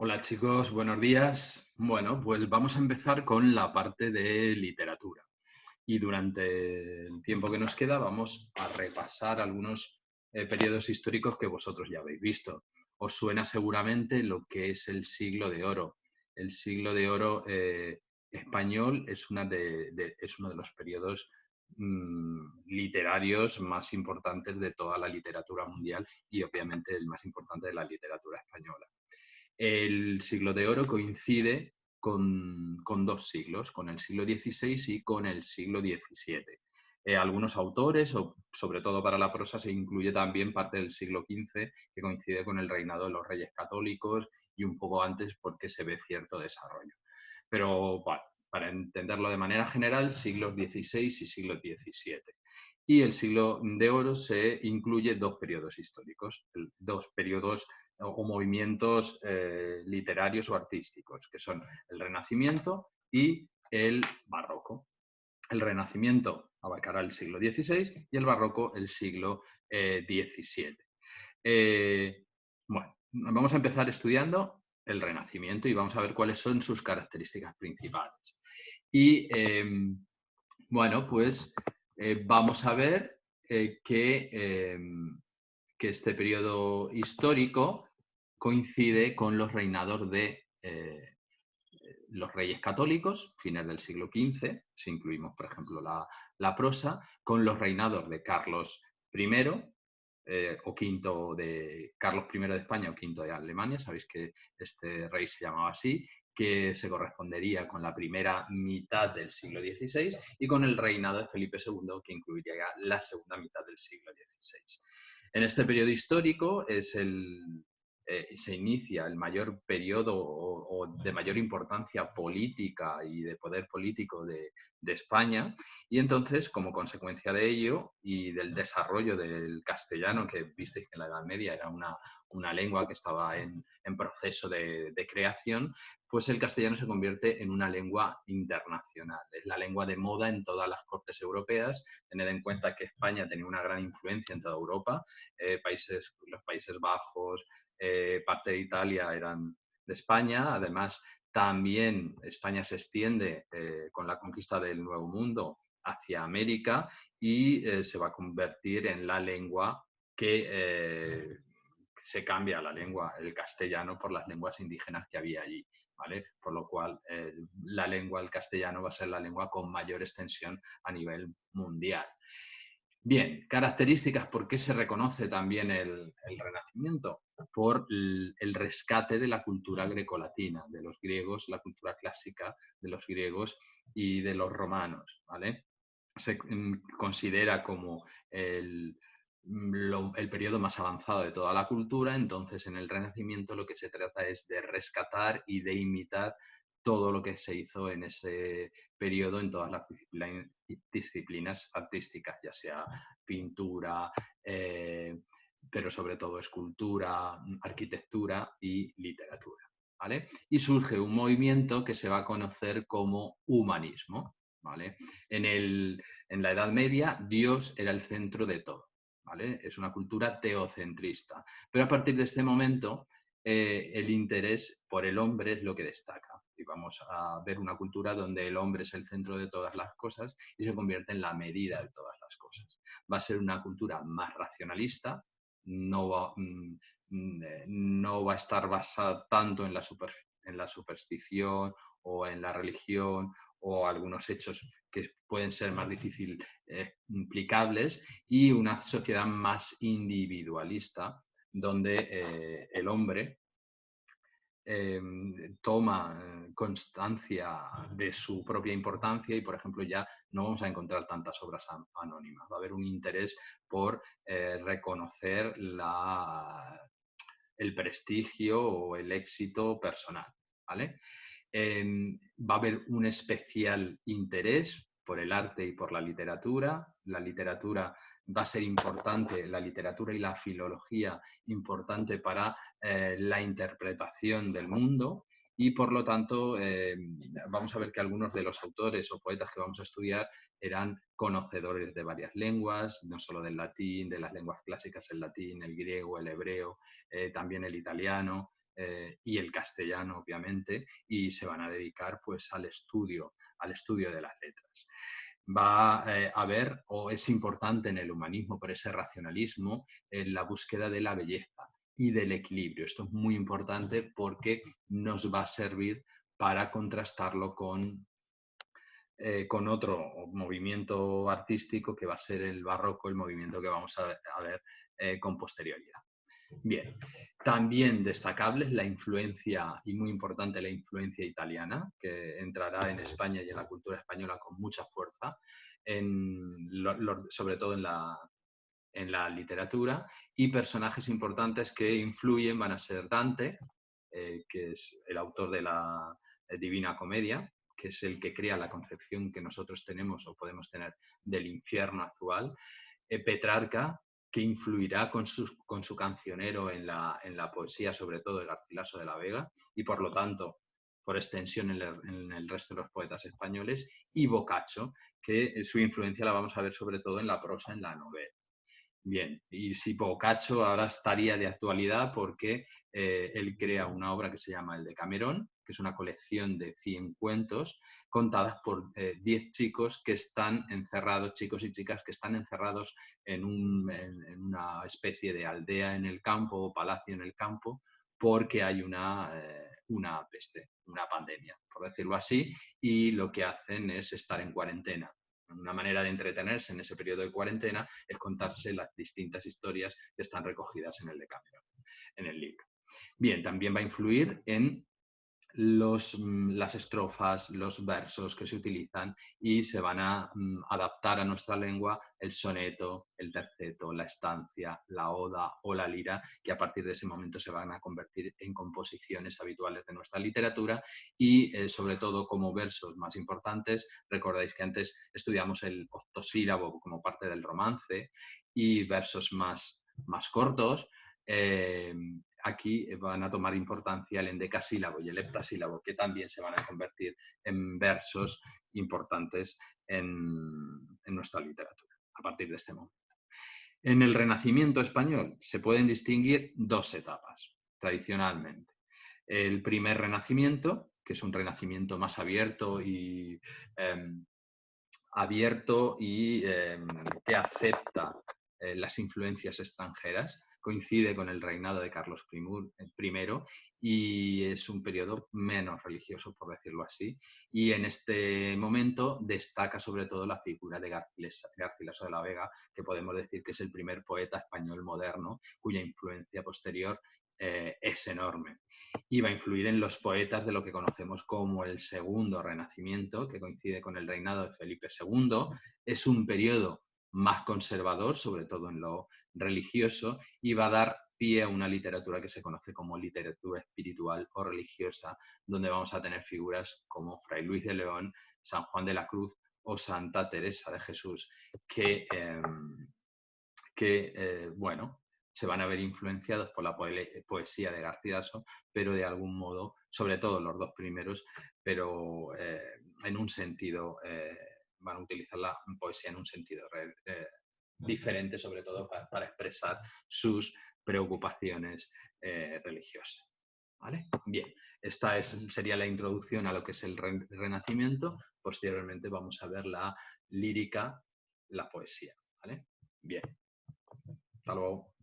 Hola chicos, buenos días. Bueno, pues vamos a empezar con la parte de literatura. Y durante el tiempo que nos queda vamos a repasar algunos periodos históricos que vosotros ya habéis visto. Os suena seguramente lo que es el Siglo de Oro. El Siglo de Oro español es, es uno de los periodos literarios más importantes de toda la literatura mundial y obviamente el más importante de la literatura española. El siglo de oro coincide con dos siglos, con el siglo XVI y con el siglo XVII. Algunos autores, o sobre todo para la prosa, se incluye también parte del siglo XV, que coincide con el reinado de los reyes católicos y un poco antes porque se ve cierto desarrollo. Pero bueno, para entenderlo de manera general, siglos XVI y siglo XVII. Y el siglo de oro se incluye dos periodos históricos, dos periodos o movimientos literarios o artísticos, que son el Renacimiento y el Barroco. El Renacimiento abarcará el siglo XVI y el Barroco el siglo XVII. Bueno, vamos a empezar estudiando el Renacimiento y vamos a ver cuáles son sus características principales. Y bueno, pues vamos a ver que este periodo histórico coincide con los reinados de los reyes católicos, fines del siglo XV, si incluimos, por ejemplo, la prosa, con los reinados de Carlos I o quinto de Carlos I de España o quinto de Alemania, sabéis que este rey se llamaba así, que se correspondería con la primera mitad del siglo XVI y con el reinado de Felipe II, que incluiría la segunda mitad del siglo XVI. En este periodo histórico se inicia el mayor periodo o de mayor importancia política y de poder político de España, y entonces, como consecuencia de ello y del desarrollo del castellano, que visteis que en la Edad Media era una lengua que estaba en proceso de creación, pues el castellano se convierte en una lengua internacional. Es la lengua de moda en todas las cortes europeas. Tened en cuenta que España tenía una gran influencia en toda Europa. Los Países Bajos, parte de Italia eran de España. Además, también España se extiende con la conquista del Nuevo Mundo hacia América y se va a convertir en la lengua que se cambia la lengua, el castellano, por las lenguas indígenas que había allí. ¿Vale? Por lo cual, la lengua, el castellano, va a ser la lengua con mayor extensión a nivel mundial. Bien, características, ¿por qué se reconoce también el Renacimiento? Por el rescate de la cultura grecolatina, de los griegos, la cultura clásica de los griegos y de los romanos, ¿vale? Se considera como el periodo más avanzado de toda la cultura. Entonces, en el Renacimiento lo que se trata es de rescatar y de imitar todo lo que se hizo en ese periodo en todas las disciplinas artísticas, ya sea pintura, pero sobre todo escultura, arquitectura y literatura. ¿Vale? Y surge un movimiento que se va a conocer como humanismo. ¿Vale? En la Edad Media, Dios era el centro de todo. ¿Vale? Es una cultura teocentrista. Pero a partir de este momento, el interés por el hombre es lo que destaca. Y vamos a ver una cultura donde el hombre es el centro de todas las cosas y se convierte en la medida de todas las cosas. Va a ser una cultura más racionalista, no va a estar basada tanto en la superstición o en la religión o algunos hechos que pueden ser más difíciles implicables, y una sociedad más individualista donde el hombre toma constancia de su propia importancia y, por ejemplo, ya no vamos a encontrar tantas obras anónimas. Va a haber un interés por reconocer el prestigio o el éxito personal. ¿Vale? Va a haber un especial interés por el arte y por la literatura. La literatura va a ser importante, la literatura y la filología, importante para la interpretación del mundo, y por lo tanto vamos a ver que algunos de los autores o poetas que vamos a estudiar eran conocedores de varias lenguas, no solo del latín, de las lenguas clásicas, el latín, el griego, el hebreo, también el italiano, y el castellano, obviamente, y se van a dedicar pues al estudio de las letras. Va a haber, o es importante en el humanismo por ese racionalismo, en la búsqueda de la belleza y del equilibrio. Esto es muy importante porque nos va a servir para contrastarlo con otro movimiento artístico que va a ser el barroco, el movimiento que vamos a ver con posterioridad. Bien, también destacable es la influencia, y muy importante, la influencia italiana, que entrará en España y en la cultura española con mucha fuerza, sobre todo en la literatura, y personajes importantes que influyen van a ser Dante, que es el autor de la Divina Comedia, que es el que crea la concepción que nosotros tenemos o podemos tener del infierno actual, Petrarca, que influirá con su cancionero en la poesía, sobre todo de Garcilaso de la Vega, y por lo tanto, por extensión en el resto de los poetas españoles, y Boccaccio, que su influencia la vamos a ver sobre todo en la prosa, en la novela. Bien, y si Boccaccio ahora estaría de actualidad porque él crea una obra que se llama El Decamerón, que es una colección de 100 cuentos contadas por 10 chicos que están encerrados, chicos y chicas que están encerrados en una especie de aldea en el campo o palacio en el campo porque hay una peste, una pandemia, por decirlo así, y lo que hacen es estar en cuarentena. Una manera de entretenerse en ese periodo de cuarentena es contarse las distintas historias que están recogidas en el Decamerón, en el libro. Bien, también va a influir en las estrofas, los versos que se utilizan y se van a adaptar a nuestra lengua el soneto, el terceto, la estancia, la oda o la lira, que a partir de ese momento se van a convertir en composiciones habituales de nuestra literatura y sobre todo como versos más importantes. Recordáis que antes estudiamos el octosílabo como parte del romance y versos más cortos. Aquí van a tomar importancia el endecasílabo y el heptasílabo, que también se van a convertir en versos importantes en nuestra literatura a partir de este momento. En el Renacimiento español se pueden distinguir dos etapas, tradicionalmente. El primer Renacimiento, que es un renacimiento más abierto y que acepta las influencias extranjeras, coincide con el reinado de Carlos I y es un periodo menos religioso, por decirlo así. Y en este momento destaca sobre todo la figura de Garcilaso de la Vega, que podemos decir que es el primer poeta español moderno, cuya influencia posterior es enorme. Y va a influir en los poetas de lo que conocemos como el Segundo Renacimiento, que coincide con el reinado de Felipe II. Es un periodo más conservador, sobre todo en lo religioso, y va a dar pie a una literatura que se conoce como literatura espiritual o religiosa, donde vamos a tener figuras como Fray Luis de León, San Juan de la Cruz o Santa Teresa de Jesús, que se van a ver influenciados por la poesía de Garcilaso, pero de algún modo, sobre todo los dos primeros, pero en un sentido, van a utilizar la poesía en un sentido diferente, sobre todo para expresar sus preocupaciones religiosas. ¿Vale? Bien, esta sería la introducción a lo que es el Renacimiento. Posteriormente vamos a ver la lírica, la poesía. ¿Vale? Bien. Hasta luego.